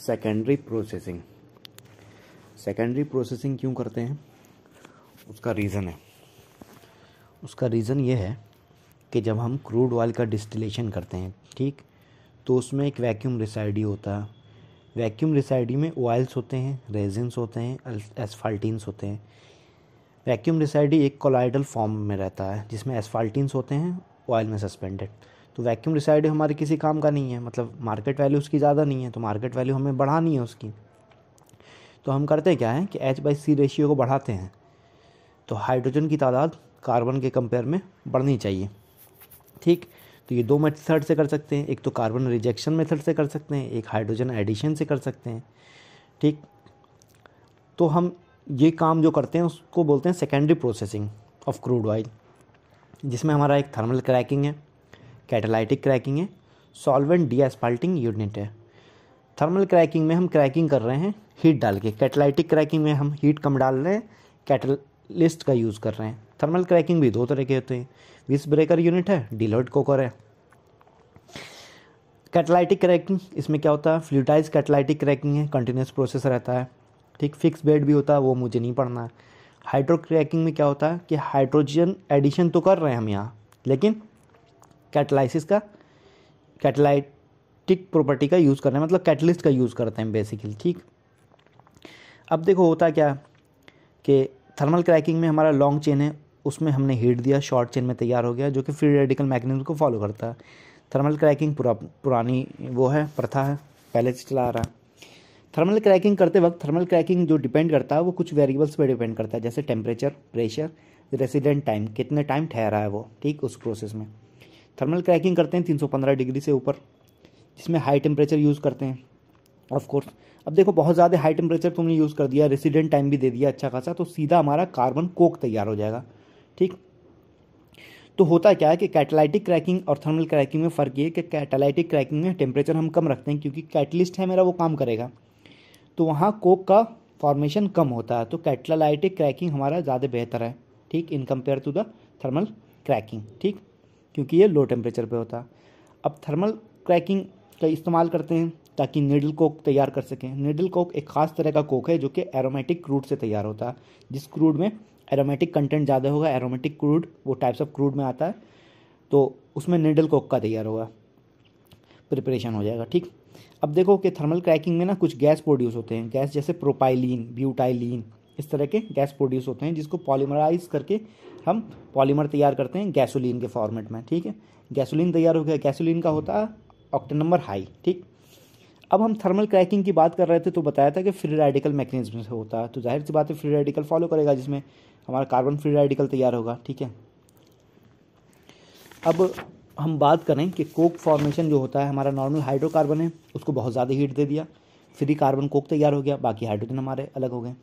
Secondary processing. Secondary processing क्यों करते हैं, उसका रीज़न ये है कि जब हम क्रूड ऑयल का डिस्टिलेशन करते हैं, ठीक, तो उसमें एक वैक्यूम रिसाइडी होता है। वैक्यूम रिसाइडी में ऑयल्स होते हैं, रेजिन्स होते हैं, एस्फाल्टीन्स होते हैं। वैक्यूम रिसाइडी एक कोलाइडल फॉर्म में रहता है जिसमें एस्फाल्टीन्स होते हैं ऑयल में सस्पेंडेड। तो वैक्यूम रिसाइडी हमारे किसी काम का नहीं है, मतलब मार्केट वैल्यू उसकी ज़्यादा नहीं है, तो मार्केट वैल्यू हमें बढ़ानी है उसकी। तो हम करते क्या है कि H/C रेशियो को बढ़ाते हैं, तो हाइड्रोजन की तादाद कार्बन के कंपेयर में बढ़नी चाहिए, ठीक। तो ये दो मेथड से कर सकते हैं, एक तो कार्बन रिजेक्शन मेथड से कर सकते हैं, एक हाइड्रोजन एडिशन से कर सकते हैं, ठीक। तो हम ये काम जो करते हैं उसको बोलते हैं secondary processing of crude oil, जिसमें हमारा एक थर्मल क्रैकिंग है, कैटालाइटिक क्रैकिंग है, सॉल्वेंट डीएस्फाल्टिंग यूनिट है। थर्मल क्रैकिंग में हम क्रैकिंग कर रहे हैं हीट डाल के, कैटालाइटिक क्रैकिंग में हम हीट कम डाल रहे हैं, कैटलिस्ट का यूज़ कर रहे हैं। थर्मल क्रैकिंग भी दो तरह के होते हैं, विस ब्रेकर यूनिट है, डिलॉयड कोकर है। कैटालाइटिक क्रैकिंग, इसमें क्या होता है, फ्लूइडाइज कैटालाइटिक क्रैकिंग है, कंटिन्यूस प्रोसेस रहता है, ठीक। फिक्स बेड भी होता है, वो मुझे नहीं पढ़ना है। हाइड्रो क्रैकिंग में क्या होता है कि हाइड्रोजन एडिशन तो कर रहे हैं हम यहाँ, लेकिन कैटालाइसिस का, कैटालाइटिक प्रॉपर्टी का यूज़ कर रहे हैं, मतलब कैटलिस्ट का यूज़ करते हैं बेसिकली, ठीक। अब देखो होता क्या कि थर्मल क्रैकिंग में हमारा लॉन्ग चेन है, उसमें हमने हीट दिया, शॉर्ट चेन में तैयार हो गया, जो कि फ्री रेडिकल मैकेनिज्म को फॉलो करता है। थर्मल क्रैकिंग पुरानी वो है, प्रथा है, पहले से चला आ रहा है। थर्मल क्रैकिंग करते वक्त थर्मल क्रैकिंग जो डिपेंड करता है वो कुछ वेरिएबल्स पे डिपेंड करता है, जैसे टेम्परेचर, प्रेशर, रेसिडेंट टाइम, कितने टाइम ठहरा है वो, ठीक, उस प्रोसेस में। थर्मल क्रैकिंग करते हैं 315 डिग्री से ऊपर, जिसमें हाई टेम्परेचर यूज़ करते हैं ऑफ कोर्स। अब देखो बहुत ज़्यादा हाई टेम्परेचर तुमने यूज़ कर दिया, रेसिडेंट टाइम भी दे दिया अच्छा खासा, तो सीधा हमारा कार्बन कोक तैयार हो जाएगा, ठीक। तो होता क्या है कि कैटालाइटिक क्रैकिंग और थर्मल क्रैकिंग में फ़र्क ये है कि कैटालाइटिक क्रैकिंग में टेम्परेचर हम कम रखते हैं, क्योंकि कैटलिस्ट है मेरा, वो काम करेगा, तो वहाँ कोक का फॉर्मेशन कम होता है। तो कैटालाइटिक क्रैकिंग हमारा ज़्यादा बेहतर है, ठीक, in compare to the thermal cracking, ठीक, क्योंकि ये लो टेम्परेचर पे होता है। अब थर्मल क्रैकिंग का इस्तेमाल करते हैं ताकि नीडल कोक तैयार कर सकें। नीडल कोक एक ख़ास तरह का कोक है जो कि एरोमेटिक क्रूड से तैयार होता है। जिस क्रूड में एरोमेटिक कंटेंट ज़्यादा होगा, एरोमेटिक क्रूड वो टाइप्स ऑफ क्रूड में आता है, तो उसमें नीडल कोक का तैयार होगा, प्रिपरेशन हो जाएगा, ठीक। अब देखो कि थर्मल क्रैकिंग में ना कुछ गैस प्रोड्यूस होते हैं, गैस जैसे प्रोपाइलीन, ब्यूटाइलीन, इस तरह के गैस प्रोड्यूस होते हैं, जिसको पॉलीमराइज करके हम पॉलीमर तैयार करते हैं गैसोलीन के फॉर्मेट में, ठीक है। गैसोलीन तैयार हो गया, गैसोलीन का होता है ऑक्टेन नंबर हाई, ठीक। अब हम थर्मल क्रैकिंग की बात कर रहे थे तो बताया था कि फ्री रेडिकल मैकेनिज्म से होता है, तो जाहिर सी बात है फ्री रेडिकल फॉलो करेगा, जिसमें हमारा कार्बन फ्री रेडिकल तैयार होगा, ठीक है। अब हम बात करें कि कोक फॉर्मेशन जो होता है, हमारा नॉर्मल हाइड्रोकार्बन है, उसको बहुत ज़्यादा हीट दे दिया, फ्री कार्बन कोक तैयार हो गया, बाकी हाइड्रोजन हमारे अलग हो गए।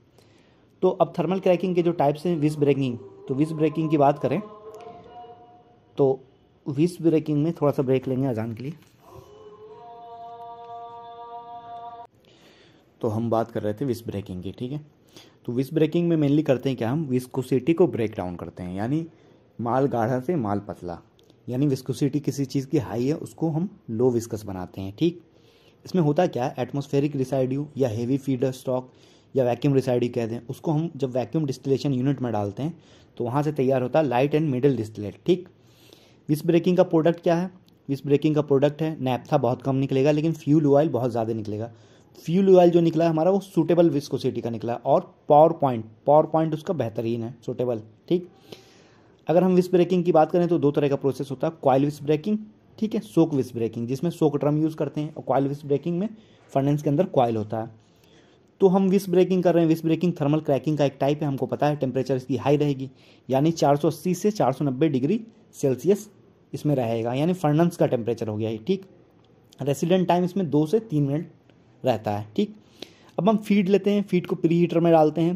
तो अब थर्मल क्रैकिंग के जो टाइप्स हैं, विस ब्रेकिंग, तो विस ब्रेकिंग की बात करें तो विस ब्रेकिंग में थोड़ा सा ब्रेक लेंगे अजान के लिए। तो हम बात कर रहे थे विस ब्रेकिंग की, ठीक है। तो विस ब्रेकिंग में मेनली करते हैं क्या, हम विस्कोसिटी को ब्रेक डाउन करते हैं, यानी माल गाढ़ा से माल पतला, यानी विस्कोसिटी किसी चीज़ की हाई है उसको हम लो विस्कस बनाते हैं, ठीक। इसमें होता क्या है, एटमॉस्फेरिक रिसाइड्यू या हेवी फीडर स्टॉक या वैक्यूम रिसाइड्यू कहते हैं उसको, हम जब वैक्यूम डिस्टिलेशन यूनिट में डालते हैं तो वहाँ से तैयार होता है लाइट एंड मिडिल डिस्टिलेट, ठीक। विस ब्रेकिंग का प्रोडक्ट क्या है, विस ब्रेकिंग का प्रोडक्ट है नैप्था, बहुत कम निकलेगा, लेकिन फ्यूल ऑयल बहुत ज़्यादा निकलेगा। फ्यूल ऑयल जो निकला है हमारा वो सूटेबल विस्कोसिटी का निकला, और पावर पॉइंट उसका बेहतरीन है, सूटेबल, ठीक। अगर हम विस ब्रेकिंग की बात करें तो दो तरह का प्रोसेस होता है, कॉइल विस ब्रेकिंग, ठीक है, सोक विस ब्रेकिंग, जिसमें सोक ड्रम यूज़ करते हैं, और कॉइल विस ब्रेकिंग में फर्नेस के अंदर कॉइल होता है। तो हम विस ब्रेकिंग कर रहे हैं, विस ब्रेकिंग थर्मल क्रैकिंग का एक टाइप है, हमको पता है टेम्परेचर इसकी हाई रहेगी, यानी 480 से 490 डिग्री सेल्सियस इसमें रहेगा, यानी फर्नेस का टेम्परेचर हो गया है, ठीक। रेसिडेंट टाइम इसमें 2 से 3 मिनट रहता है, ठीक। अब हम फीड लेते हैं, फीड को प्री हीटर में डालते हैं,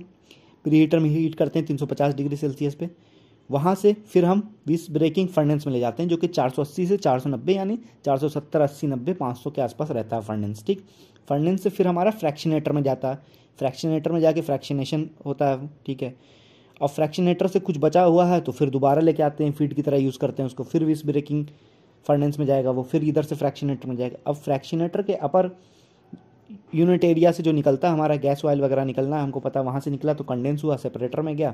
प्री हीटर में हीट करते हैं 350 डिग्री सेल्सियस पे, वहाँ से फिर हम विस ब्रेकिंग फर्नेस में ले जाते हैं, जो कि 480 से 490 यानी 470, 80, 90, 500 के आसपास रहता है फर्नेस, ठीक। फर्नेस से फिर हमारा फ्रैक्शनेटर में जाता है, फ्रैक्शनेटर में जाके फ्रैक्शनेशन होता है, ठीक है। और फ्रैक्शनेटर से कुछ बचा हुआ है तो फिर दोबारा लेके आते हैं, फीड की तरह यूज़ करते हैं उसको, फिर विस ब्रेकिंग फर्नेस में जाएगा वो, फिर इधर से फ्रैक्शनेटर में जाएगा। अब फ्रैक्शनेटर के अपर यूनिट एरिया से जो निकलता है हमारा गैस ऑयल वगैरह निकलना, हमको पता वहाँ से निकला तो कंडेंस हुआ, सेपरेटर में गया,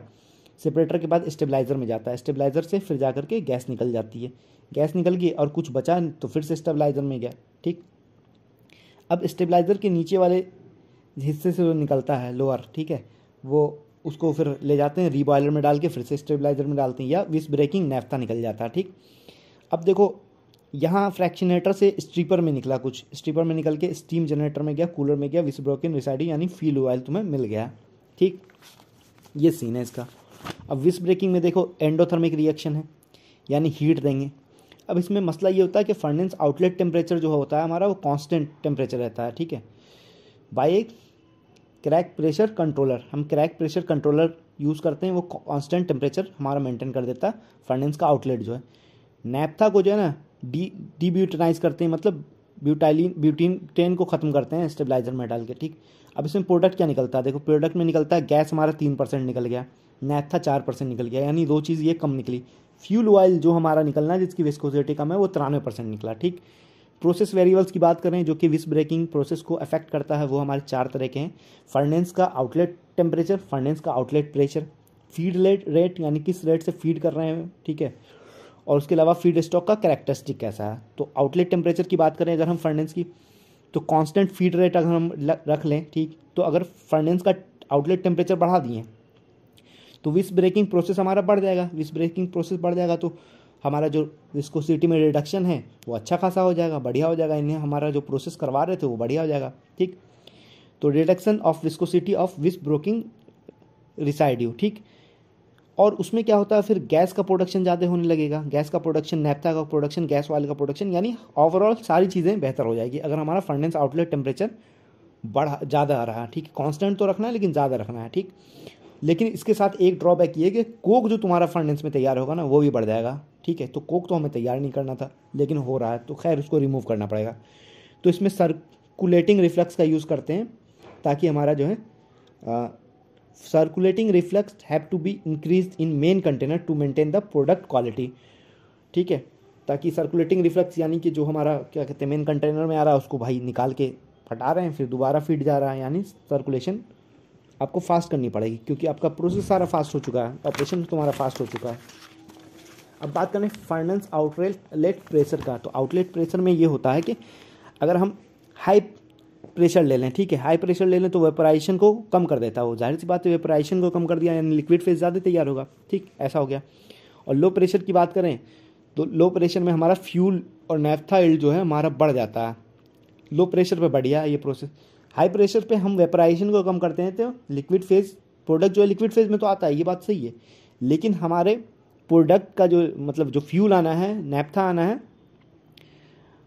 सेपरेटर के बाद स्टेबलाइज़र में जाता है, स्टेबलाइज़र से फिर जा करके गैस निकल जाती है, गैस निकल गई और कुछ बचा तो फिर से स्टेबलाइज़र में गया। ठीक, अब स्टेबलाइज़र के नीचे वाले हिस्से से जो निकलता है लोअर, ठीक है, वो उसको फिर ले जाते हैं रीबॉयलर में डाल के फिर से स्टेबलाइज़र में डालते हैं, या विस ब्रेकिंग नैफ्था निकल जाता है। ठीक, अब देखो यहाँ फ्रैक्शनेटर से स्ट्रीपर में निकला कुछ, स्ट्रीपर में निकल के स्टीम जनरेटर में गया, कूलर में गया, विस ब्रोकन रिसाइडिंग यानी फ्यूल ऑयल तुम्हें मिल गया। ठीक, ये सीन है इसका। अब विस ब्रेकिंग में देखो एंडोथर्मिक रिएक्शन है, यानी हीट देंगे। अब इसमें मसला ये होता है कि फर्नेस आउटलेट टेम्परेचर जो होता है हमारा वो कांस्टेंट टेम्परेचर रहता है। ठीक है, बाय एक क्रैक प्रेशर कंट्रोलर, हम क्रैक प्रेशर कंट्रोलर यूज़ करते हैं, वो कांस्टेंट टेम्परेचर हमारा मेंटेन कर देता है फर्नेस का आउटलेट जो है। नैप्था को जो है ना डीब्यूटेनाइज करते हैं, मतलब ब्यूटीन टेन को ख़त्म करते हैं स्टेबलाइजर में डाल के। ठीक, अब इसमें प्रोडक्ट क्या निकलता है, देखो प्रोडक्ट में निकलता है गैस हमारा 3% निकल गया, नैप्था 4% निकल गया, यानी दो चीज़ ये कम निकली। फ्यूल ऑयल जो हमारा निकलना है जिसकी विस्कोसिटी कम है वो 93% निकला। ठीक, प्रोसेस वेरिएबल्स की बात करें जो कि विस ब्रेकिंग प्रोसेस को अफेक्ट करता है वो हमारे 4 तरह के हैं। फर्नेस का आउटलेट टेम्परेचर, फर्नेस का आउटलेट प्रेशर, फीड रेट यानी किस रेट से फीड कर रहे हैं, ठीक है, और उसके अलावा फीड स्टॉक का कैरेक्टरिस्टिक कैसा है। तो आउटलेट टेम्परेचर की बात करें अगर हम फर्नेस की, तो कांस्टेंट फीड रेट अगर हम रख लें, ठीक, तो अगर फर्नेस का आउटलेट टेम्परेचर बढ़ा दिए तो विस ब्रेकिंग प्रोसेस हमारा बढ़ जाएगा, विस ब्रेकिंग प्रोसेस बढ़ जाएगा तो हमारा जो विस्कोसिटी में रिडक्शन है वो अच्छा खासा हो जाएगा, बढ़िया हो जाएगा, इन्हें हमारा जो प्रोसेस करवा रहे थे वो बढ़िया हो जाएगा। ठीक, तो रिडक्शन ऑफ विस्कोसिटी ऑफ विस ब्रोकिंग रिसाइड्यू। ठीक, और उसमें क्या होता है फिर गैस का प्रोडक्शन ज़्यादा होने लगेगा, गैस का प्रोडक्शन, नैप्था का प्रोडक्शन, गैस ऑयल का प्रोडक्शन, यानी ओवरऑल सारी चीज़ें बेहतर हो जाएगी अगर हमारा फर्नेस आउटलेट टेम्परेचर ज़्यादा आ रहा है। ठीक, कांस्टेंट तो रखना है लेकिन ज़्यादा रखना है। ठीक, लेकिन इसके साथ एक ड्रॉबैक ये है कि कोक जो तुम्हारा फर्नेस में तैयार होगा ना वो भी बढ़ जाएगा। ठीक है, तो कोक तो हमें तैयार नहीं करना था लेकिन हो रहा है, तो खैर उसको रिमूव करना पड़ेगा। तो इसमें सर्कुलेटिंग रिफ्लक्स का यूज़ करते हैं ताकि हमारा जो है circulating reflux have to be increase in main container to maintain the product quality. ठीक है, ताकि सर्कुलेटिंग रिफ्लक्स यानी कि जो हमारा क्या कहते हैं मेन कंटेनर में आ रहा है उसको भाई निकाल के हटा रहे हैं, फिर दोबारा फीड जा रहा है, यानी सर्कुलेशन आपको फास्ट करनी पड़ेगी क्योंकि आपका प्रोसेस सारा फास्ट हो चुका है, ऑपरेशन तुम्हारा फास्ट हो चुका है। अब बात करें फर्नेस आउटलेट प्रेशर का, तो आउटलेट प्रेशर में ये होता है कि अगर हम हाई प्रेशर ले लें, ठीक है, हाई प्रेशर ले लें तो वेपराइजेशन को कम कर देता है, वो जाहिर सी बात है वेपराइजेशन को कम कर दिया यानी लिक्विड फेज ज़्यादा तैयार होगा। ठीक, ऐसा हो गया। और लो प्रेशर की बात करें तो लो प्रेशर में हमारा फ्यूल और नैफ्था यील्ड जो है हमारा बढ़ जाता है, लो प्रेशर पे बढ़िया है ये प्रोसेस। हाई प्रेशर पे हम वेपराइजेशन को कम करते हैं तो लिक्विड फेज प्रोडक्ट जो है लिक्विड फेज में तो आता है, ये बात सही है, लेकिन हमारे प्रोडक्ट का जो मतलब जो फ्यूल आना है, नैफ्था आना है,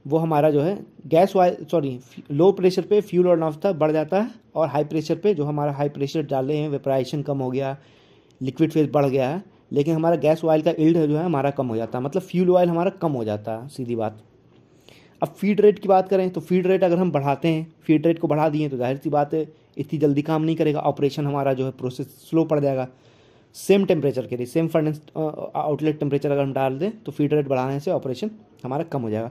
वो हमारा जो है गैस ऑयल लो प्रेशर पे फ्यूल और नैफ्था बढ़ जाता है, और हाई प्रेशर पे जो हमारा हाई प्रेशर डाले हैं वेपराइजेशन कम हो गया, लिक्विड फेज बढ़ गया है, लेकिन हमारा गैस ऑयल का यील्ड जो है हमारा कम हो जाता है, मतलब फ्यूल ऑयल हमारा कम हो जाता है, सीधी बात। अब फीड रेट की बात करें तो फीड रेट अगर हम बढ़ाते हैं, फीड रेट को बढ़ा दिए तो जाहिर सी बात है इतनी जल्दी काम नहीं करेगा, ऑपरेशन हमारा जो है प्रोसेस स्लो पड़ जाएगा। सेम टेम्परेचर के लिए सेम फर्नेस आउटलेट टेम्परेचर अगर हम डाल दें तो फीड रेट बढ़ाने से ऑपरेशन हमारा कम हो जाएगा।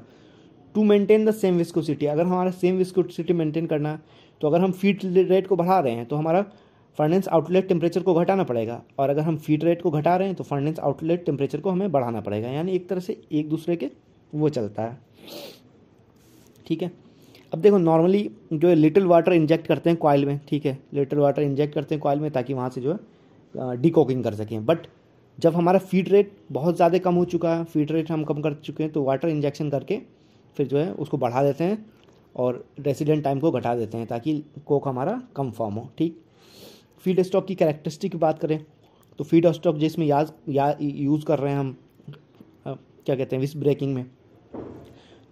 To maintain the same viscosity, अगर हमारा सेम विस्कोसिटी मेंटेन करना है तो अगर हम फीड रेट को बढ़ा रहे हैं तो हमारा फर्नेस आउटलेट टेम्परेचर को घटाना पड़ेगा, और अगर हम फीड रेट को घटा रहे हैं तो फर्नेस आउटलेट टेम्परेचर को हमें बढ़ाना पड़ेगा, यानी एक तरह से एक दूसरे के वो चलता है। ठीक है, अब देखो नॉर्मली जो है लिटिल वाटर इंजेक्ट करते हैं कॉइल में, ठीक है, लिटिल वाटर इंजेक्ट करते हैं कॉइल में ताकि वहाँ से जो है डीकोकिंग कर सकें, बट जब हमारा फीड रेट बहुत ज़्यादा कम हो चुका है, फीड रेट हम कम कर चुके हैं, तो वाटर इंजेक्शन करके फिर जो है उसको बढ़ा देते हैं और रेसिडेंट टाइम को घटा देते हैं ताकि कोक हमारा कम फॉर्म हो। ठीक, फीड स्टॉक की कैरेक्टरिस्टिक की बात करें तो फीड स्टॉक जिसमें यूज़ कर रहे हैं हम क्या कहते हैं विस ब्रेकिंग में,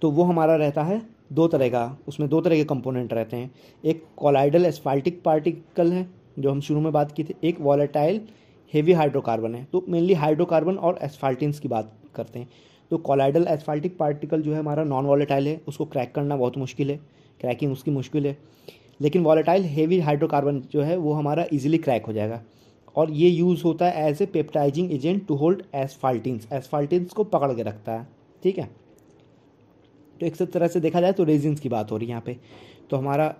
तो वो हमारा रहता है दो तरह का, उसमें दो तरह के कंपोनेंट रहते हैं। एक कोलाइडल एस्फाल्टिक पार्टिकल है जो हम शुरू में बात की थी, एक वॉलेटाइल हेवी हाइड्रोकार्बन है। तो मेनली हाइड्रोकार्बन और एस्फाल्टिन्स की बात करते हैं। तो कोलाइडल एस्फाल्टिक पार्टिकल जो है हमारा नॉन वॉलेटाइल है, उसको क्रैक करना बहुत मुश्किल है, क्रैकिंग उसकी मुश्किल है, लेकिन वॉलेटाइल हेवी हाइड्रोकार्बन जो है वो हमारा इजीली क्रैक हो जाएगा, और ये यूज़ होता है as a peptizing agent to hold asphaltenes को पकड़ के रखता है। ठीक है, तो एक तरह से देखा जाए तो रेजिन्स की बात हो रही है यहाँ पे। तो हमारा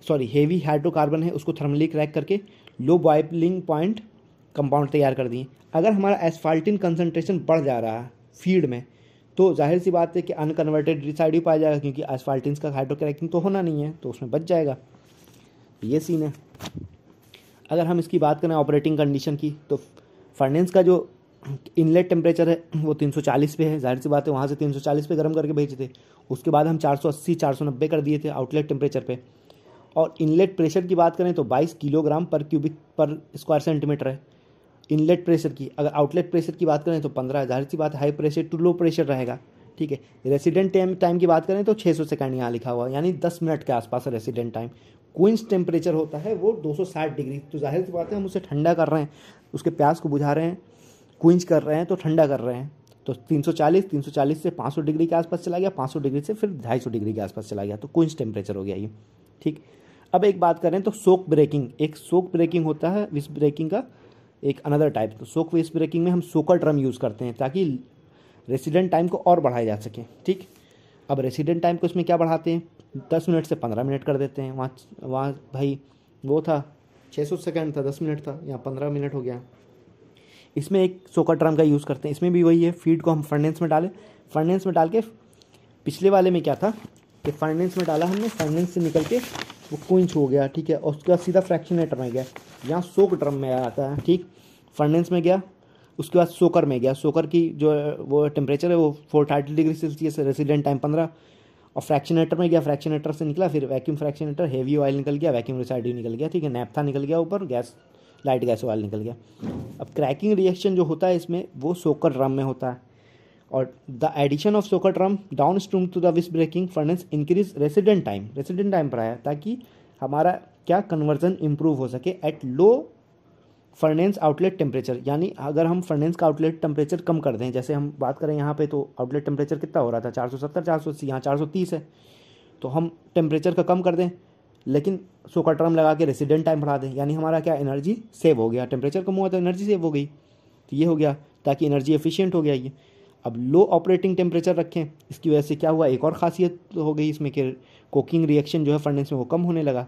हेवी हाइड्रोकार्बन है उसको थर्मली क्रैक करके लो बॉइलिंग पॉइंट कंपाउंड तैयार कर दिए। अगर हमारा एस्फाल्टिन कंसंट्रेशन बढ़ जा रहा है फीड में तो जाहिर सी बात है कि अनकन्वर्टेड रिसाइड्यू पाया जाएगा, क्योंकि एस्फाल्टिन्स का हाइड्रोक्रैकिंग तो होना नहीं है, तो उसमें बच जाएगा। ये सीन है। अगर हम इसकी बात करें ऑपरेटिंग कंडीशन की, तो फर्नेस का जो इनलेट टेम्परेचर है वो 340 पे है, जाहिर सी बात है वहाँ से 340 पे गर्म करके भेजे थे। उसके बाद हम 480 490 कर दिए थे आउटलेट टेम्परेचर पे। और इनलेट प्रेशर की बात करें तो 22 किलोग्राम पर क्यूबिक पर स्क्वायर सेंटीमीटर है इनलेट प्रेशर की। अगर आउटलेट प्रेशर की बात करें तो 15, जाहिर सी बात है high pressure to low pressure रहेगा, ठीक है। रेसिडेंट टाइम की बात करें तो 600 सेकंड यहाँ लिखा हुआ है, यानी 10 मिनट के आसपास है रेसिडेंट टाइम। क्वींस टेम्परेचर होता है वो 260 डिग्री, तो जाहिर सी बात है हम उसे ठंडा कर रहे हैं, उसके प्यास को बुझा रहे हैं, क्वींच कर रहे हैं तो ठंडा कर रहे हैं। तो 340 से 500 डिग्री के आसपास चला गया, 500 डिग्री से फिर 250 डिग्री के आसपास चला गया, तो क्वींच टेम्परेचर हो गया ये, ठीक। अब एक बात करें तो सोक ब्रेकिंग, एक सोक ब्रेकिंग होता है विस्क ब्रेकिंग का एक अनदर टाइप। तो सोक विस्क ब्रेकिंग में हम सोकर ड्रम यूज़ करते हैं ताकि रेसिडेंट टाइम को और बढ़ाया जा सके, ठीक। अब रेसिडेंट टाइम को इसमें क्या बढ़ाते हैं, 10 मिनट से 15 मिनट कर देते हैं। वहाँ भाई वो था 600 सेकंड था, 10 मिनट था, यहाँ 15 मिनट हो गया। इसमें एक सोकर ड्रम का यूज़ करते हैं, इसमें भी वही है, फीड को हम फर्नेस में डालें, फर्नेस में डाल के पिछले वाले में क्या था कि फर्नेस में डाला हमने, फर्नेस से निकल के वो क्विंच हो गया, ठीक है। और उसके बाद सीधा फ्रैक्शनेटर में गया, यहाँ सोक ड्रम में आता है, ठीक। फर्नेस में गया, उसके बाद सोकर में गया, सोकर की जो वो टेम्परेचर है वो 430 डिग्री सेल्सियस है, रेसिडेंट टाइम 15। और फ्रैक्शनेटर में गया, फ्रैक्शनेटर से निकला फिर वैक्यूम फ्रैक्शनेटर, हेवी ऑयल निकल गया, वैक्यूम रिसाइड्यू निकल गया, ठीक है। नैप्था निकल गया ऊपर, गैस लाइट गैस ऑयल निकल गया। अब क्रैकिंग रिएक्शन जो होता है इसमें वो सोकर ड्रम में होता है। और the addition of soaker drum downstream to the visbreaking furnace increase resident time पर आया, ताकि हमारा क्या कन्वर्जन इंप्रूव हो सके at low furnace outlet temperature. यानी अगर हम फर्नेस का आउटलेट टेम्परेचर कम कर दें, जैसे हम बात करें यहाँ पे तो आउटलेट टेम्परेचर कितना हो रहा था 470 480, यहाँ 430 है, तो हम टेम्परेचर का कम कर दें लेकिन सोकर ड्रम लगा के रेसिडेंट टाइम बढ़ा दें, यानी हमारा क्या एनर्जी सेव हो गया, टेम्परेचर कम हुआ तो एनर्जी सेव हो गई, तो ये हो गया, ताकि एनर्जी एफिशिएंट हो गया ये। अब लो ऑपरेटिंग टेम्परेचर रखें, इसकी वजह से क्या हुआ, एक और खासियत हो गई इसमें कि कुकिंग रिएक्शन जो है फर्नेस में वो कम होने लगा,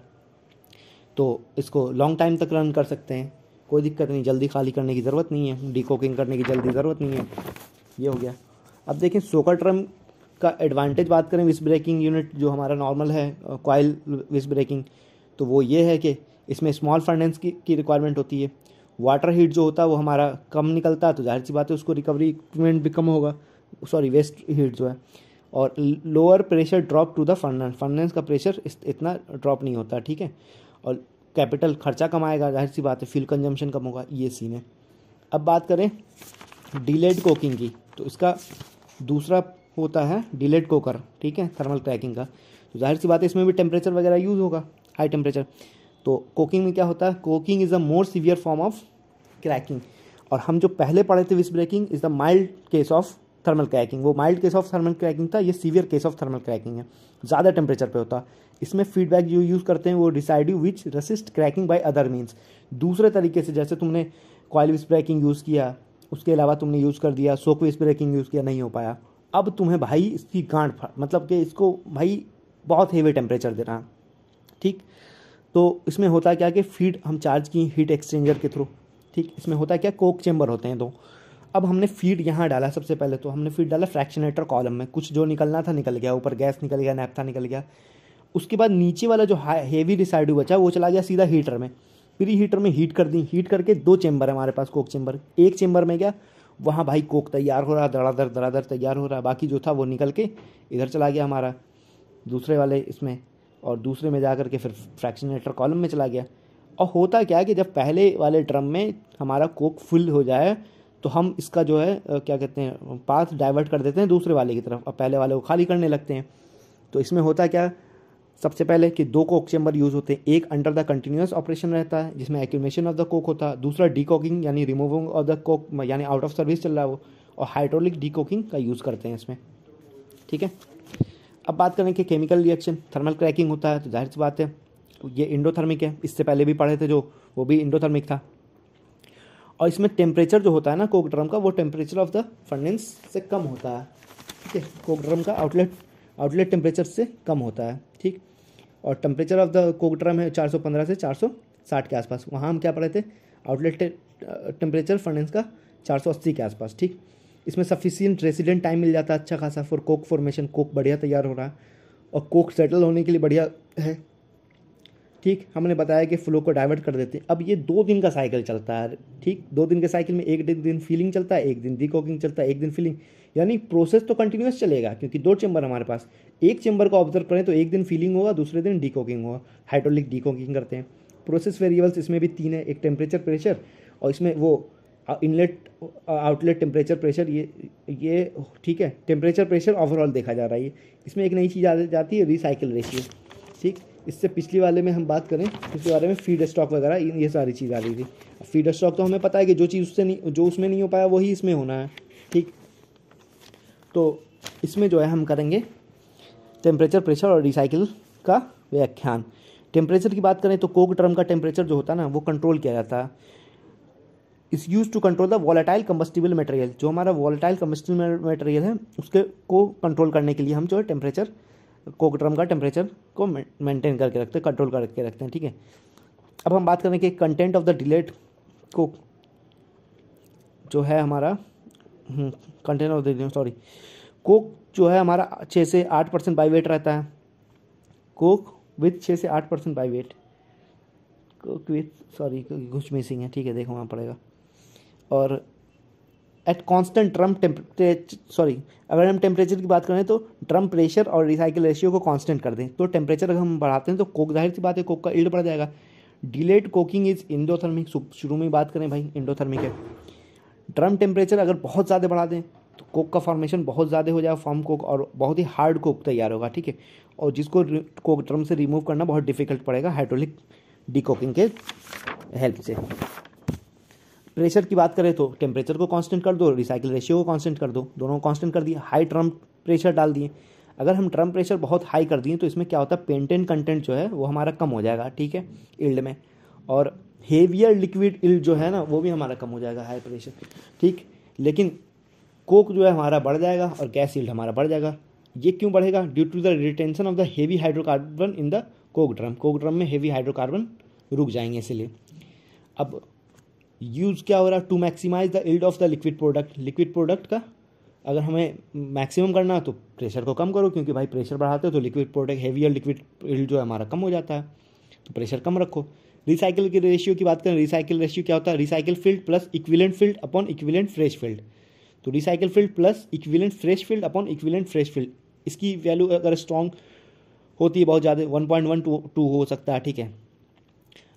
तो इसको लॉन्ग टाइम तक रन कर सकते हैं, कोई दिक्कत नहीं, जल्दी खाली करने की ज़रूरत नहीं है, डीकोकिंग करने की जल्दी ज़रूरत नहीं है, ये हो गया। अब देखें सोकर ड्रम का एडवांटेज बात करें विस्क ब्रेकिंग यूनिट जो हमारा नॉर्मल है कॉइल विस्क ब्रेकिंग, तो वो ये है कि इसमें स्मॉल फर्नेस की रिक्वायरमेंट होती है, वाटर हीट जो होता है वो हमारा कम निकलता है, तो जाहिर सी बात है उसको रिकवरी इक्विपमेंट भी कम होगा, वेस्ट हीट जो है। और lower pressure drop to the furnace का प्रेशर इतना ड्रॉप नहीं होता, ठीक है। और कैपिटल खर्चा कम आएगा, जाहिर सी बात है फ्यूल कंजम्पशन कम होगा, ये सीन है। अब बात करें डिलेड कोकिंग की, तो इसका दूसरा होता है डिलेड कोकर, ठीक है, थर्मल क्रैकिंग का। तो जाहिर सी बात है इसमें भी टेम्परेचर वगैरह यूज़ होगा, हाई टेम्परेचर। तो कोकिंग में क्या होता है, coking is a more severe form of cracking. और हम जो पहले पढ़े थे visbreaking is the mild case of thermal cracking, वो mild case of thermal cracking था, ये severe case of thermal cracking है, ज़्यादा टेम्परेचर पे होता है। इसमें फीडबैक जो यूज़ करते हैं वो residue which resist cracking by other means, दूसरे तरीके से, जैसे तुमने कॉइल विस्क ब्रेकिंग यूज़ किया, उसके अलावा तुमने यूज़ कर दिया सोक विस्क ब्रेकिंग यूज़ किया, नहीं हो पाया। अब तुम्हें भाई इसकी गांठ मतलब कि इसको भाई बहुत हेवी टेम्परेचर देना है, ठीक। तो इसमें होता क्या कि फीड हम चार्ज की हीट एक्सचेंजर के थ्रू, ठीक। इसमें होता क्या, कोक चेंबर होते हैं दो। अब हमने फीड यहाँ डाला, सबसे पहले तो हमने फीड डाला फ्रैक्शनेटर कॉलम में, कुछ जो निकलना था निकल गया, ऊपर गैस निकल गया, नैप्था निकल गया। उसके बाद नीचे वाला जो हेवी रिसाइड्यू बचा वो चला गया सीधा हीटर में, प्री हीटर में हीट कर दी, हीट करके 2 चेंबर है हमारे पास कोक चेंबर, एक चेंबर में गया, वहाँ भाई कोक तैयार हो रहा, दरादर तैयार हो रहा, बाकी जो था वो निकल के इधर चला गया हमारा दूसरे वाले इसमें, और दूसरे में जा कर के फिर फ्रैक्शनेटर कॉलम में चला गया। और होता क्या है कि जब पहले वाले ड्रम में हमारा कोक फुल हो जाए तो हम इसका जो है क्या कहते हैं पाथ डाइवर्ट कर देते हैं दूसरे वाले की तरफ, और पहले वाले को खाली करने लगते हैं। तो इसमें होता क्या, सबसे पहले कि 2 कोक चेंबर यूज़ होते हैं, एक अंडर द कंटिन्यूस ऑपरेशन रहता है जिसमें एक्यूमुलेशन ऑफ द कोक होता है, दूसरा डीकोकिंग यानी रिमूविंग ऑफ द कोक यानी आउट ऑफ सर्विस चल रहा है वो, और हाइड्रोलिक डीकोकिंग का यूज़ करते हैं इसमें, ठीक है। अब बात करें कि केमिकल रिएक्शन थर्मल क्रैकिंग होता है, तो जाहिर सी बात है ये इंडोथर्मिक है, इससे पहले भी पढ़े थे जो वो भी इंडोथर्मिक था। और इसमें टेम्परेचर जो होता है ना कोक ड्रम का, वो टेम्परेचर ऑफ द फर्नेस से कम होता है, ठीक है। कोक ड्रम का आउटलेट टेम्परेचर से कम होता है, ठीक। और temperature of the coke drum है 415 से 460 के आसपास। वहाँ हम क्या पढ़े थे, आउटलेट टेम्परेचर फर्नेस का 480 के आसपास, ठीक। इसमें सफिशिएंट रेसिडेंट टाइम मिल जाता है अच्छा खासा फॉर कोक फॉर्मेशन, कोक बढ़िया तैयार हो रहा है और कोक सेटल होने के लिए बढ़िया है, ठीक। हमने बताया कि फ्लो को डाइवर्ट कर देते हैं। अब ये 2 दिन का साइकिल चलता है, ठीक। 2 दिन के साइकिल में एक दिन फीलिंग चलता है, एक दिन डीकोकिंग चलता है, एक दिन फीलिंग, यानी प्रोसेस तो कंटिन्यूस चलेगा क्योंकि 2 चेंबर हमारे पास। एक चेंबर को ऑब्जर्व करें तो एक दिन फीलिंग होगा, दूसरे दिन डीकोकिंग होगा, हाइड्रोलिक डीकोकिंग करते हैं। प्रोसेस वेरिएबल्स इसमें भी 3 है, एक टेम्परेचर प्रेशर और इसमें वो इनलेट आउटलेट टेम्परेचर प्रेशर, ये ठीक है। टेम्परेचर प्रेशर ओवरऑल देखा जा रहा है। इसमें एक नई चीज़ आ जाती है रिसाइकिल रेशियो, ठीक। इससे पिछले वाले में हम बात करें, पिछले वाले में फीड स्टॉक वगैरह ये सारी चीज़ आ रही थी। फीड स्टॉक तो हमें पता है कि जो चीज़ उससे नहीं, जो उसमें नहीं हो पाया वही इसमें होना है, ठीक। तो इसमें जो है हम करेंगे टेम्परेचर प्रेशर और रिसाइकिल का व्याख्यान। टेम्परेचर की बात करें तो कोक ड्रम का टेम्परेचर जो होता है ना वो कंट्रोल किया जाता है। Is use to control the volatile combustible material, जो हमारा वॉलेटाइल कंबस्टिबल मटेरियल है उसके को कंट्रोल करने के लिए हम जो है टेम्परेचर, कोक ड्रम का टेम्परेचर को मेंटेन करके रखते हैं, कंट्रोल करके रखते हैं, ठीक है। अब हम बात करें कि content of the delayed coke जो है हमारा कंटेंट ऑफ द कोक जो है हमारा 6 से 8% बाई वेट रहता है। कोक विथ 6 से 8% बाई वेट, कोक विथ कुछ मिसिंग है, ठीक है, देखो वहाँ पड़ेगा। और एट कांस्टेंट ड्रम अगर हम टेम्परेचर की बात करें तो ड्रम प्रेशर और रिसाइकिल रेशियो को कांस्टेंट कर दें तो टेम्परेचर अगर हम बढ़ाते हैं तो कोक, जाहिर सी बात है, कोक का यील्ड बढ़ जाएगा। डिलेड कोकिंग इज इंडोथर्मिक, शुरू में बात करें भाई इंडोथर्मिक है। ड्रम टेम्परेचर अगर बहुत ज़्यादा बढ़ा दें तो कोक का फॉर्मेशन बहुत ज़्यादा हो जाएगा, फॉर्म कोक, और बहुत ही हार्ड कोक तैयार होगा, ठीक है। और जिसको कोक ड्रम से रिमूव करना बहुत डिफिकल्ट पड़ेगा हाइड्रोलिक डीकोकिंग के हेल्प से। प्रेशर की बात करें तो टेम्परेचर को कांस्टेंट कर दो, रिसाइकिल रेशियो को कांस्टेंट कर दो, दोनों को कांस्टेंट कर दिए। हाई ड्रम प्रेशर डाल दिए। अगर हम ड्रम प्रेशर बहुत हाई कर दिए तो इसमें क्या होता है, पेंटेन कंटेंट जो है वो हमारा कम हो जाएगा, ठीक है, इल्ड में। और हेवियर लिक्विड इल्ड जो है ना वो भी हमारा कम हो जाएगा हाई प्रेशर, ठीक। लेकिन कोक जो है हमारा बढ़ जाएगा और गैस इल्ड हमारा बढ़ जाएगा। ये क्यों बढ़ेगा, due to the retention of the heavy hydrocarbon in the coke drum. Coke drum में हेवी हाइड्रोकार्बन रुक जाएंगे इसलिए। अब यूज़ क्या हो रहा है, to maximise the yield of the liquid product. Liquid product का अगर हमें मैक्सिमम करना है तो प्रेशर को कम करो, क्योंकि भाई प्रेशर बढ़ाते हो तो liquid product heavier liquid yield जो है हमारा कम हो जाता है, तो प्रेशर कम रखो। रिसाइकिल के रेशियो की बात करें, रिसाइकिल रेशियो क्या होता है, recycle field plus equivalent field upon equivalent fresh field. तो recycle field plus equivalent fresh field upon equivalent fresh field, इसकी वैल्यू अगर स्ट्रॉन्ग होती है बहुत ज़्यादा 1.12 हो सकता है, ठीक है।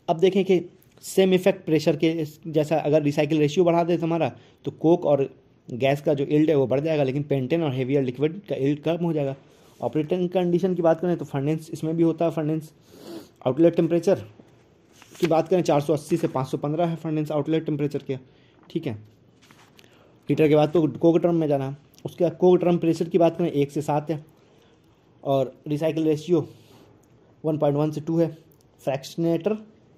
अब देखें कि सेम इफेक्ट प्रेशर के जैसा, अगर रिसाइकिल रेशियो बढ़ा दे हमारा तो कोक और गैस का जो इल्ड है वो बढ़ जाएगा, लेकिन पेंटेन और हेवियर लिक्विड का इल्ड कम हो जाएगा। ऑपरेटिंग कंडीशन की बात करें तो फर्नेस इसमें भी होता है। फर्नेस आउटलेट टेम्परेचर की बात करें 480 से 515 है फर्नेस आउटलेट टेम्परेचर के, ठीक है। हीटर के बाद तो कोक ड्रम में जाना। उसके बाद कोक ड्रम प्रेशर की बात करें 1 से 7 है और रिसाइकिल रेशियो 1.1 से 2 है। फ्रैक्शनेटर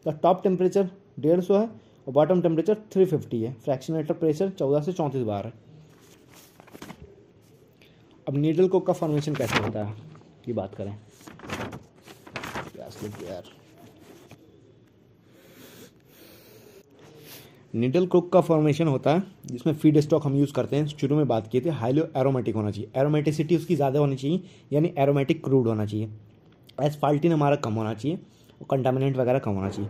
का टॉप टेम्परेचर 150 है और बॉटम टेम्परेचर 350 है। फ्रैक्शनेटर प्रेशर 14 से 34 बार है। अब नीडल कोक का फॉर्मेशन कैसे होता है की बात करें, यार नीडल कोक का फॉर्मेशन होता है जिसमें फीड स्टॉक हम यूज़ करते हैं। शुरू में बात की थी, हाईलो एरोमेटिक होना चाहिए, एरोमेटिसिटी उसकी ज़्यादा होनी चाहिए, यानी एरोमेटिक क्रूड होना चाहिए। एस्फाल्टिन हमारा कम होना चाहिए और कंटामिनेंट वगैरह कम होना चाहिए।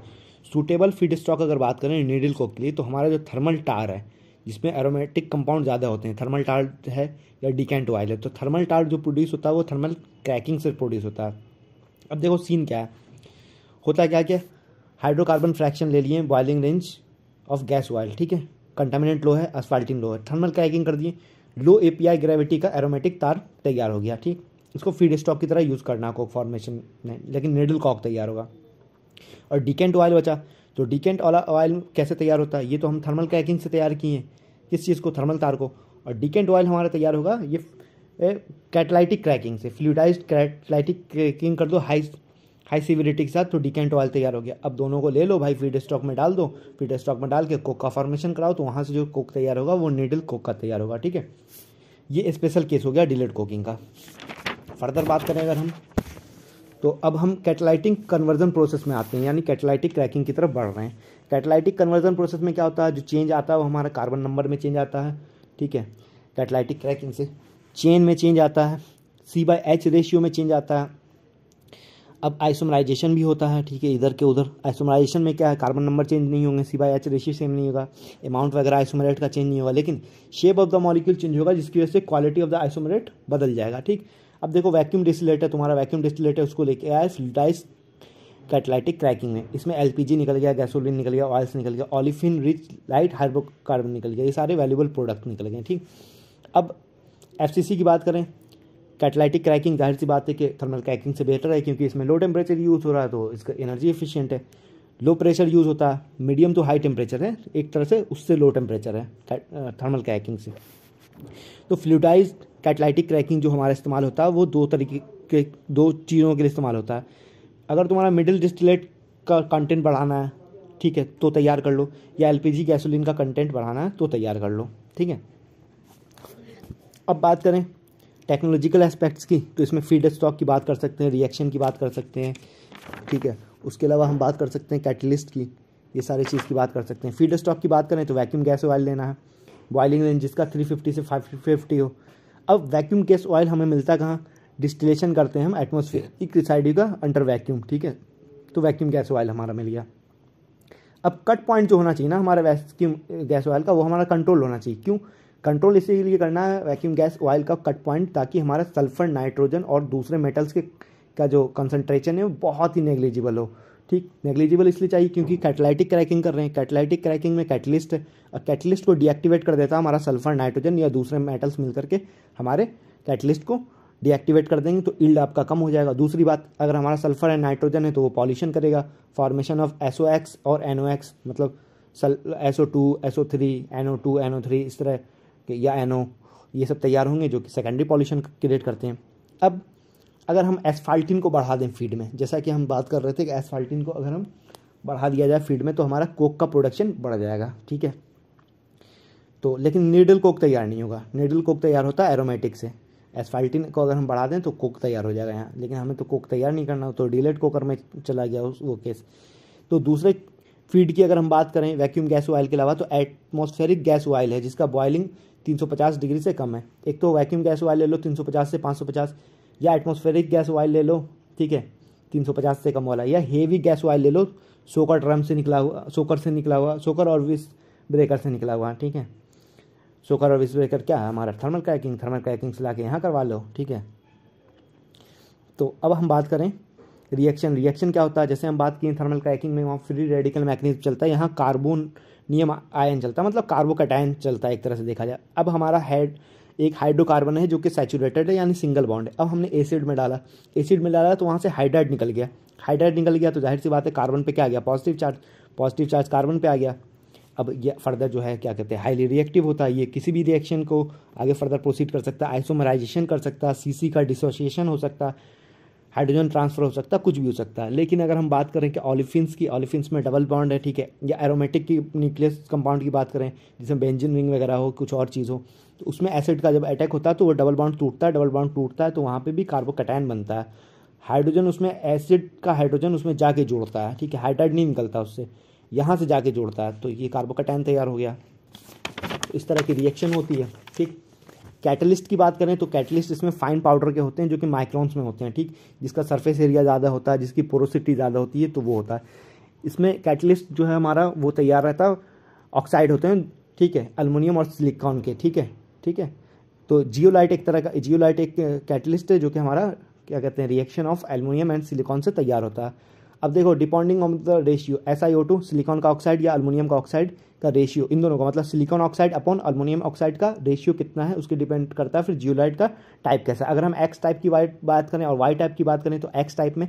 सूटेबल फीड स्टॉक अगर बात करें नीडल कोक के लिए तो हमारा जो थर्मल टार है जिसमें एरोमेटिक कंपाउंड ज़्यादा होते हैं, थर्मल टार है या डिकेंट ऑयल है, तो थर्मल टार जो प्रोड्यूस होता है वो थर्मल क्रैकिंग से प्रोड्यूस होता है। अब देखो सीन क्या है, होता क्या क्या, हाइड्रोकार्बन फ्रैक्शन ले लिए, boiling range of gas oil, ठीक है, कंटामिनेंट लो है, एस्फाल्टिन लो है, थर्मल क्रैकिंग कर दिए, लो एपीआई ग्रेविटी का एरोमेटिक तार तैयार हो गया, ठीक। इसको फीड स्टॉक की तरह यूज़ करना कोक फॉर्मेशन में, लेकिन नीडल कोक तैयार होगा। और डिकेंट ऑयल बचा, तो डिकेंट ऑयल कैसे तैयार होता है, ये तो हम थर्मल क्रैकिंग से तैयार किए हैं, किस चीज़ को, थर्मल तार को। और डिकेंट ऑयल हमारा तैयार होगा ये कैटलाइटिक क्रैकिंग से, फ्लूइडाइज्ड कैटलाइटिक क्रैकिंग कर दो हाई सिविरिटी के साथ, तो डिकेंट ऑयल तैयार हो गया। अब दोनों को ले लो भाई, फीड स्टॉक में डाल दो, फीड स्टॉक में डाल के कोक का फॉर्मेशन कराओ, तो वहाँ से जो कोक तैयार होगा वो नीडल कोक का तैयार होगा, ठीक है। ये स्पेशल केस हो गया डिलेड कोकिंग का। फर्दर बात करें अगर हम तो अब हम कैटालाइटिक कन्वर्जन प्रोसेस में आते हैं, यानी कैटालाइटिक क्रैकिंग की तरफ बढ़ रहे हैं। कैटालाइटिक कन्वर्जन प्रोसेस में क्या होता है, जो चेंज आता है वो हमारा कार्बन नंबर में चेंज आता है, ठीक है। कैटालाइटिक क्रैकिंग से चेन में चेंज आता है, C/H रेशियो में चेंज आता है। अब आइसोमराइजेशन भी होता है, ठीक है, इधर के उधर। आइसोमराइजेशन में क्या है, कार्बन नंबर चेंज नहीं होंगे, C/H रेशियो सेम नहीं होगा, अमाउंट वगैरह आइसोमरेट का चेंज नहीं होगा, लेकिन shape of the molecule change होगा, जिसकी वजह से क्वालिटी ऑफ द आइसोमरेट बदल जाएगा, ठीक। अब देखो वैक्यूम डिस्टिलेट है, तुम्हारा वैक्यूम डिस्टिलेट है, उसको लेके आया फ्लूइडाइज कैटालाइटिक क्रैकिंग में। इसमें LPG निकल गया, गैसोलीन निकल गया, ऑयल्स निकल गया, ऑलिफिन रिच लाइट हाइड्रोकार्बन निकल गया, ये सारे वैल्यूबल प्रोडक्ट निकल गए, ठीक। अब FCC की बात करें, कैटालाइटिक क्रैकिंग जाहिर सी बात है कि थर्मल क्रैकिंग से बेटर है, क्योंकि इसमें लो टेम्परेचर यूज़ हो रहा है तो इसका एनर्जी एफिशिएंट है। लो प्रेशर यूज़ होता है, मीडियम टू हाई टेम्परेचर है एक तरह से, उससे लो टेम्परेचर है थर्मल क्रैकिंग से। तो फ्लूइडाइज्ड कैटालाइटिक क्रैकिंग जो हमारा इस्तेमाल होता है वो दो चीज़ों के लिए इस्तेमाल होता है। अगर तुम्हारा मिडिल डिस्टिलेट का कंटेंट बढ़ाना है, ठीक है, तो तैयार कर लो, या LPG गैसोलीन का कंटेंट बढ़ाना है तो तैयार कर लो, ठीक है। अब बात करें टेक्नोलॉजिकल एस्पेक्ट्स की, तो इसमें फीड स्टॉक की बात कर सकते हैं, रिएक्शन की बात कर सकते हैं, ठीक है। उसके अलावा हम बात कर सकते हैं कैटलिस्ट की, ये सारी चीज़ की बात कर सकते हैं। फीड स्टॉक की बात करें तो वैक्यूम गैस ऑयल लेना है, बॉइलिंग रेंज जिसका 350 से 550 हो। अब वैक्यूम गैस ऑयल हमें मिलता कहाँ, डिस्टिलेशन करते हैं हम एटमॉस्फेरिक रेसिड्यू का अंडर वैक्यूम, ठीक है, तो वैक्यूम गैस ऑयल हमारा मिल गया। अब कट पॉइंट जो होना चाहिए ना हमारा वैक्यूम गैस ऑयल का, वो हमारा कंट्रोल होना चाहिए। क्यों कंट्रोल इसीलिए करना है वैक्यूम गैस ऑयल का कट पॉइंट, ताकि हमारा सल्फर, नाइट्रोजन और दूसरे मेटल्स के का जो कंसंट्रेशन है वो बहुत ही नेग्लिजिबल हो, ठीक। नेग्लिजिबल इसलिए चाहिए क्योंकि कैटालाइटिक क्रैकिंग कर रहे हैं, कैटालाइटिक क्रैकिंग में कैटलिस्ट है, और कैटलिस्ट को डीएक्टिवेट कर देता है हमारा सल्फर, नाइट्रोजन या दूसरे मेटल्स मिल करके हमारे कैटलिस्ट को डीएक्टिवेट कर देंगे, तो यील्ड आपका कम हो जाएगा। दूसरी बात, अगर हमारा सल्फर है, नाइट्रोजन है, तो वो पॉल्यूशन करेगा, फॉर्मेशन ऑफ SOX और NOx, मतलब SO2, SO3, NO2, NO3 इस तरह के, या NO, ये सब तैयार होंगे जो कि सेकेंडरी पॉल्यूशन क्रिएट करते हैं। अब अगर हम एस्फाल्टिन को बढ़ा दें फीड में, जैसा कि हम बात कर रहे थे कि एस्फाल्टिन को अगर हम बढ़ा दिया जाए फीड में तो हमारा कोक का प्रोडक्शन बढ़ जाएगा, ठीक है। तो लेकिन नीडल कोक तैयार नहीं होगा, नीडल कोक तैयार होता है एरोमेटिक से। एस्फाल्टिन को अगर हम बढ़ा दें तो कोक तैयार हो जाएगा यहाँ, लेकिन हमें तो कोक तैयार नहीं करना, तो डिलेट कोकर में चला गया वो केस। तो दूसरे फीड की अगर हम बात करें वैक्यूम गैस ऑयल के अलावा, तो एटमॉस्फेरिक गैस ऑयल है जिसका बॉइलिंग 350 डिग्री से कम है। एक तो वैक्यूम गैस ऑयल ले लो 350 से 550, या एटमॉस्फेरिक गैस ऑयल ले लो, ठीक है, 350 से कम वाला, या हेवी गैस ऑयल ले लो, सोकर ड्रम से निकला हुआ, सोकर और विस ब्रेकर से निकला हुआ, ठीक है। सोकर और विस ब्रेकर क्या है हमारा थर्मल क्रैकिंग से लाके यहाँ करवा लो, ठीक है। तो अब हम बात करें रिएक्शन क्या होता है। जैसे हम बात किए थर्मल क्रैकिंग में वहाँ फ्री रेडिकल मैकेनिज्म चलता है, यहाँ कार्बोनियम आयन चलता है, मतलब कार्बोकैटायन चलता है एक तरह से देखा जाए। अब हमारा एक हाइड्रोकार्बन है जो कि सैचुरेटेड है, यानी सिंगल बॉन्ड है। अब हमने एसिड में डाला तो वहाँ से हाइड्राइड निकल गया, तो जाहिर सी बात है कार्बन पे क्या आ गया, पॉजिटिव चार्ज कार्बन पे आ गया। अब ये फर्दर जो है क्या कहते हैं हाईली रिएक्टिव होता है, ये किसी भी रिएक्शन को आगे फर्दर प्रोसीड कर सकता है, आइसोमराइजेशन कर सकता है, CC का डिसोसिएशन हो सकता है, हाइड्रोजन ट्रांसफर हो सकता है, कुछ भी हो सकता है। लेकिन अगर हम बात करें कि ऑलिफिन्स में डबल बॉन्ड है, ठीक है, या एरोमेटिक की न्यूक्लियस कंपाउंड की बात करें जिसमें बेंजीन रिंग वगैरह हो, कुछ और चीज़ हो, तो उसमें एसिड का जब अटैक होता है तो वो डबल बॉन्ड टूटता है तो वहाँ पे भी कार्बोकैटायन बनता है। हाइड्रोजन उसमें एसिड का हाइड्रोजन उसमें जाके जोड़ता है, ठीक है, हाइड्राइड नहीं निकलता उससे, यहाँ से जाके जोड़ता है, तो ये कार्बोकैटायन तैयार हो गया। इस तरह की रिएक्शन होती है, ठीक। कैटलिस्ट की बात करें तो कैटलिस्ट इसमें फाइन पाउडर के होते हैं जो कि माइक्रोन्स में होते हैं, ठीक, जिसका सरफेस एरिया ज़्यादा होता है, जिसकी पोरोसिटी ज़्यादा होती है, तो वो होता है। इसमें कैटलिस्ट जो है हमारा वो तैयार रहता है, ऑक्साइड होते हैं, ठीक है, अल्मोनियम और सिलिकॉन के, ठीक है। तो जियोलाइट एक कैटलिस्ट है जो कि हमारा क्या कहते हैं reaction of aluminium and silicon से तैयार होता है। अब देखो depending on the ratio SiO2 silicon का ऑक्साइड या अल्युमिनियम का ऑक्साइड का रेशियो, इन दोनों का मतलब silicon oxide upon aluminium oxide का रेशियो कितना है उसके डिपेंड करता है फिर जियोलाइट का टाइप कैसा है। अगर हम X टाइप की बात करें और Y टाइप की बात करें तो X टाइप में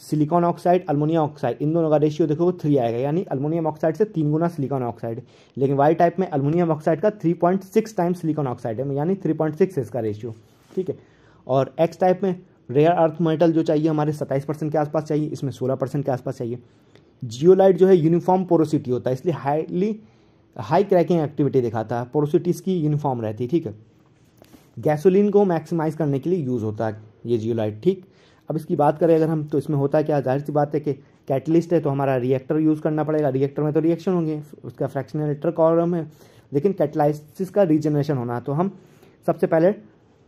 सिलिकॉन ऑक्साइड अल्युमिनियम ऑक्साइड इन दोनों का रेशियो देखो 3 आएगा, यानी अल्युमिनियम ऑक्साइड से 3 गुना सिलिकॉन ऑक्साइड। लेकिन Y टाइप में अल्युमिनियम ऑक्साइड का 3.6 टाइम्स सिलिकॉन ऑक्साइड है, यानी 3.6 है इसका रेशियो, ठीक है। और X टाइप में रेयर अर्थ मेटल जो चाहिए हमारे 27% के आसपास चाहिए, इसमें 16% के आसपास चाहिए। जियोलाइट जो है यूनिफॉर्म पोरोसिटी होता है, इसलिए हाई क्रैकिंग एक्टिविटी दिखाता है, पोरोसिटी इसकी यूनिफॉर्म रहती है, ठीक है। गैसोलीन को मैक्सिमाइज करने के लिए यूज़ होता है ये जियोलाइट, ठीक। अब इसकी बात करें अगर हम, तो इसमें होता क्या, जाहिर सी बात है कि कैटलिस्ट है तो हमारा रिएक्टर यूज़ करना पड़ेगा, रिएक्टर में तो रिएक्शन होंगे, उसका फ्रैक्शनरेटर कॉलम है, लेकिन कैटलाइसिस का रीजनरेशन होना, तो हम सबसे पहले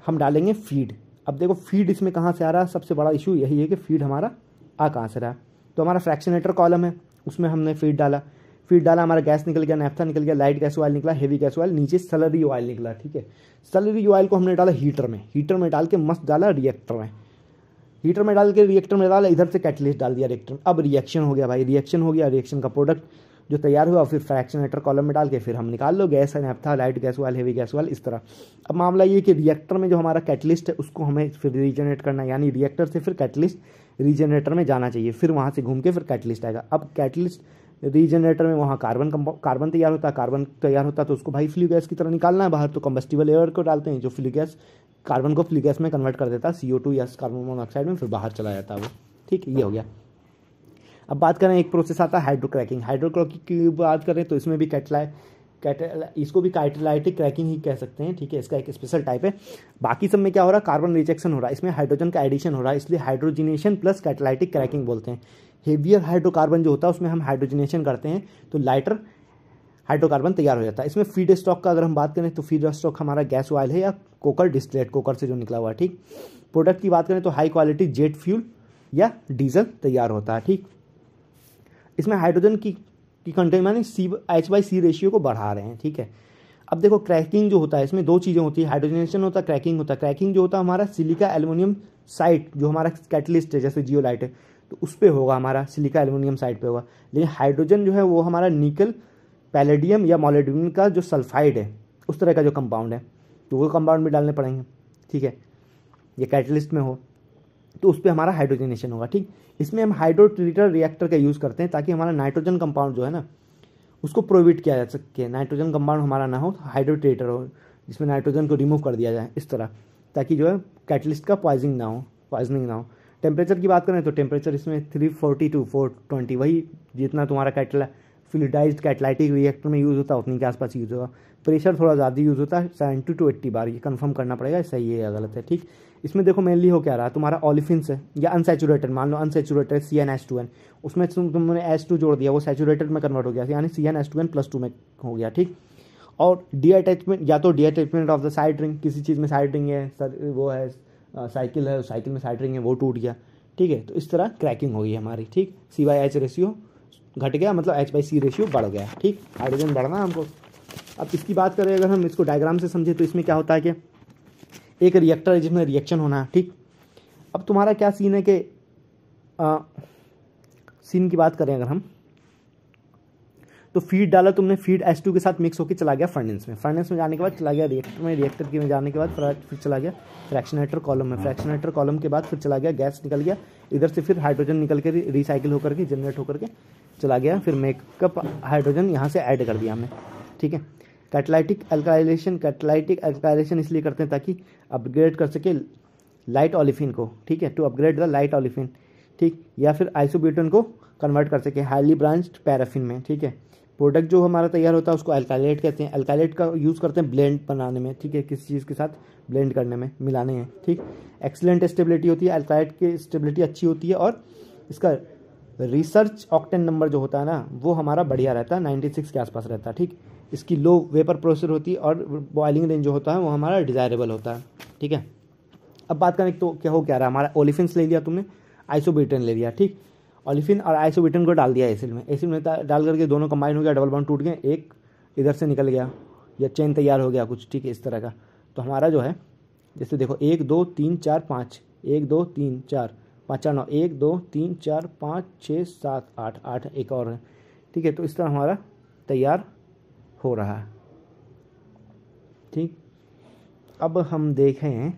हम डालेंगे फीड। अब देखो फीड इसमें कहाँ से आ रहा है, सबसे बड़ा इशू यही है कि फीड हमारा आ कहाँ से रहा है। तो हमारा फ्रैक्शनेटर कॉलम है, उसमें हमने फीड डाला, हमारा गैस निकल गया, नैफ्था निकल गया, लाइट गैस ऑयल निकला, हेवी गैस ऑयल, नीचे सलरी ऑयल निकला। ठीक है, सलरी ऑयल को हमने डाला हीटर में डाल के मस्त डाला रिएक्टर में डाल के रिएक्टर में डाला, इधर से कैटलिस्ट डाल दिया रिएक्टर में। अब रिएक्शन हो गया भाई, रिएक्शन का प्रोडक्ट जो तैयार हुआ फिर फ्रैक्शनेटर कॉलम में डाल के फिर हम निकाल लो गैस है, naphtha, light gas oil, heavy gas oil, इस तरह। अब मामला ये कि रिएक्टर में जो हमारा कैटलिस्ट है उसको हमें फिर रीजनरेट करना है, यानी रिएक्टर से फिर कैटलिस्ट रीजनरेटर में जाना चाहिए, फिर वहाँ से घूम के फिर कैटलिस्ट आएगा। अब कैटलिस्ट रीजनरेटर में वहाँ कार्बन तैयार होता है, तो उसको भाई फ्लू गैस की तरह निकालना है बाहर, तो कंबस्टिबल एयर को डालते हैं जो फ्लू गैस कार्बन को फ्लू गैस में कन्वर्ट कर देता है, CO2 या कार्बन मोनोऑक्साइड में, फिर बाहर चला जाता है वो। ठीक, ये हो गया। अब बात करें, एक प्रोसेस आता है हाइड्रोक्रैकिंग की बात करें तो इसमें भी इसको भी कैटालाइटिक क्रैकिंग ही कह सकते हैं। ठीक है, इसका एक स्पेशल टाइप है। बाकी सब में क्या हो रहा है, कार्बन रिजेक्शन हो रहा है, इसमें हाइड्रोजन का एडिशन हो रहा है, इसलिए हाइड्रोजिनेशन प्लस कैटालाइटिक क्रैकिंग बोलते हैं। हेवियर हाइड्रोकार्बन जो होता है उसमें हम हाइड्रोजिनेशन करते हैं तो लाइटर हाइड्रोकार्बन तैयार हो जाता है। इसमें फीड स्टॉक का अगर हम बात करें तो फीड स्टॉक हमारा गैस ऑयल है या कोकर डिस्टिलेट, कोकर से जो निकला हुआ है। ठीक, प्रोडक्ट की बात करें तो हाई क्वालिटी जेट फ्यूल या डीजल तैयार होता है। ठीक, इसमें हाइड्रोजन की कंटेंट माने H/C रेशियो को बढ़ा रहे हैं। ठीक है, अब देखो क्रैकिंग जो होता है इसमें दो चीज़ें होती है, हाइड्रोजनेशन होता है, क्रैकिंग होता है। क्रैकिंग जो होता है हमारा सिलिका एल्युमिनियम साइट जो हमारा कैटलिस्ट है जैसे जियोलाइट है तो उस पर होगा, हमारा सिलिका एल्युमिनियम साइट पे होगा। लेकिन हाइड्रोजन जो है वो हमारा निकल पैलेडियम या मोलिब्डेनम का जो सल्फाइड है उस तरह का जो कंपाउंड है, तो वो कंपाउंड भी डालने पड़ेंगे। ठीक है, ये कैटलिस्ट में हो तो उस पर हमारा हाइड्रोजनेशन होगा। ठीक, इसमें हम हाइड्रोट्रीटर रिएक्टर का यूज़ करते हैं ताकि हमारा नाइट्रोजन कंपाउंड जो है ना उसको प्रोहिबिट किया जा सके, नाइट्रोजन कंपाउंड हमारा ना हो, हाइड्रोट्रीटर हो जिसमें नाइट्रोजन को रिमूव कर दिया जाए इस तरह, ताकि जो है कैटलिस्ट का पॉइजनिंग ना हो। टेम्परेचर की बात करें तो टेम्परेचर इसमें 340 to 420, वही जितना तुम्हारा फ्लूइडाइज्ड कैटलाइटिक रिएक्टर में यूज़ होता है उतनी के आसपास यूज़ होगा। प्रेशर थोड़ा ज़्यादा यूज़ होता है, 70 to 80 बार, ये कंफर्म करना पड़ेगा सही है या गलत है। ठीक, इसमें देखो मेनली हो क्या रहा है, तुम्हारा ओलिफिन्स है या अनसैचुरेटेड, मान लो अनसैचुरेटेड CnH2n, उसमें तुमने H2 जोड़ दिया, वो सैचुरेटेड में कन्वर्ट हो गया, यानी CnH2n+2 में हो गया। ठीक, और डी अटैचमेंट, या तो D attachment of the side ring, किसी चीज़ में साइड रिंग है, वो है साइकिल है, साइकिल में साइड रिंग है, वो टूट गया। ठीक है, तो इस तरह क्रैकिंग होगी हमारी। ठीक, C/H रेशियो घट गया, मतलब H/C रेशियो बढ़ गया। ठीक, हाइड्रोजन बढ़ना हमको। अब इसकी बात करें अगर हम इसको डायग्राम से समझे तो इसमें क्या होता है कि एक रिएक्टर है जिसमें रिएक्शन होना है। ठीक, अब तुम्हारा क्या सीन है कि सीन की बात करें अगर हम तो फीड डाला तुमने, फीड H2 के साथ मिक्स होकर चला गया फर्नेस में जाने के बाद चला गया रिएक्टर में जाने के बाद फिर चला गया फ्रैक्शनेटर कॉलम में, फ्रैक्शनेटर कॉलम के बाद फिर चला गया गैस निकल गया, इधर से फिर हाइड्रोजन निकल के रिसाइकिल होकर के जनरेट होकर के चला गया, फिर मेकअप हाइड्रोजन यहाँ से ऐड कर दिया हमने। ठीक है, कैटालाइटिक अल्काइलेशन इसलिए करते हैं ताकि अपग्रेड कर सके लाइट ओलिफिन को। ठीक है, to upgrade the light olefin. ठीक, या फिर आइसोब्यूटेन को कन्वर्ट कर सके हाईली ब्रांच्ड पैराफिन में। ठीक है, प्रोडक्ट जो हमारा तैयार होता है उसको अल्काइलेट कहते हैं। अल्काइलेट का यूज़ करते हैं ब्लेंड बनाने में। ठीक है, किसी चीज़ के साथ ब्लेंड करने में, मिलाने हैं। ठीक, एक्सीलेंट स्टेबिलिटी होती है, अल्काइलेट की स्टेबिलिटी अच्छी होती है और इसका रिसर्च ऑक्टेन नंबर जो होता है ना वो हमारा बढ़िया रहता है, 96 के आसपास रहता है। ठीक, इसकी लो वेपर प्रेशर होती है और बॉइलिंग रेंज जो होता है वो हमारा डिज़ायरेबल होता है। ठीक है, अब बात करें तो क्या रहा हमारा, ओलिफिन्स ले लिया तुमने, आइसोब्यूटेन ले लिया। ठीक, ओलिफिन और आइसोब्यूटेन को डाल दिया एसिड में डाल करके दोनों कंबाइन हो गया, डबल बॉन्ड टूट गए, एक इधर से निकल गया या चेन तैयार हो गया कुछ। ठीक है, इस तरह का। तो हमारा जो है जैसे देखो 1 2 3 4 5, 1 2 3 4 5 4 9, 1 2 3 4 5 6 7 8 8 एक और है। ठीक है, तो इस तरह हमारा तैयार हो रहा है। ठीक, अब हम देखें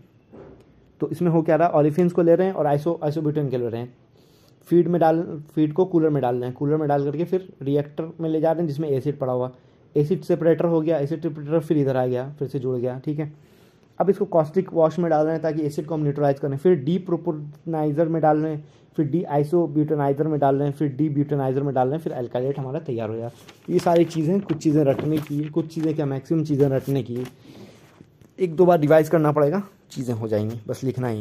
तो इसमें हो क्या रहा, ओलिफिन्स को ले रहे हैं और आइसोब्यूटेन के ले रहे हैं, फीड को कूलर में डाल रहे हैं, कूलर में डाल करके फिर रिएक्टर में ले जा रहे हैं जिसमें एसिड पड़ा हुआ, एसिड सेपरेटर हो गया, एसिड सेपरेटर फिर इधर आ गया, फिर से जुड़ गया। ठीक है, अब इसको कॉस्टिक वॉश में डाल रहे हैं ताकि एसिड को हम न्यूट्रलाइज करें, फिर डी प्रोपोनाइजर में डाल रहे हैं, फिर डी आइसोब्यूटेनाइजर में डाल रहे हैं, फिर डी ब्यूटेनाइजर में डाल रहे हैं, फिर अल्काइलेट हमारा तैयार हो जाए। ये सारी चीज़ें, कुछ चीज़ें रटने की, कुछ चीज़ें क्या मैक्सिमम चीज़ें रटने की, 1-2 बार रिवाइज करना पड़ेगा, चीज़ें हो जाएंगी, बस लिखना ही है।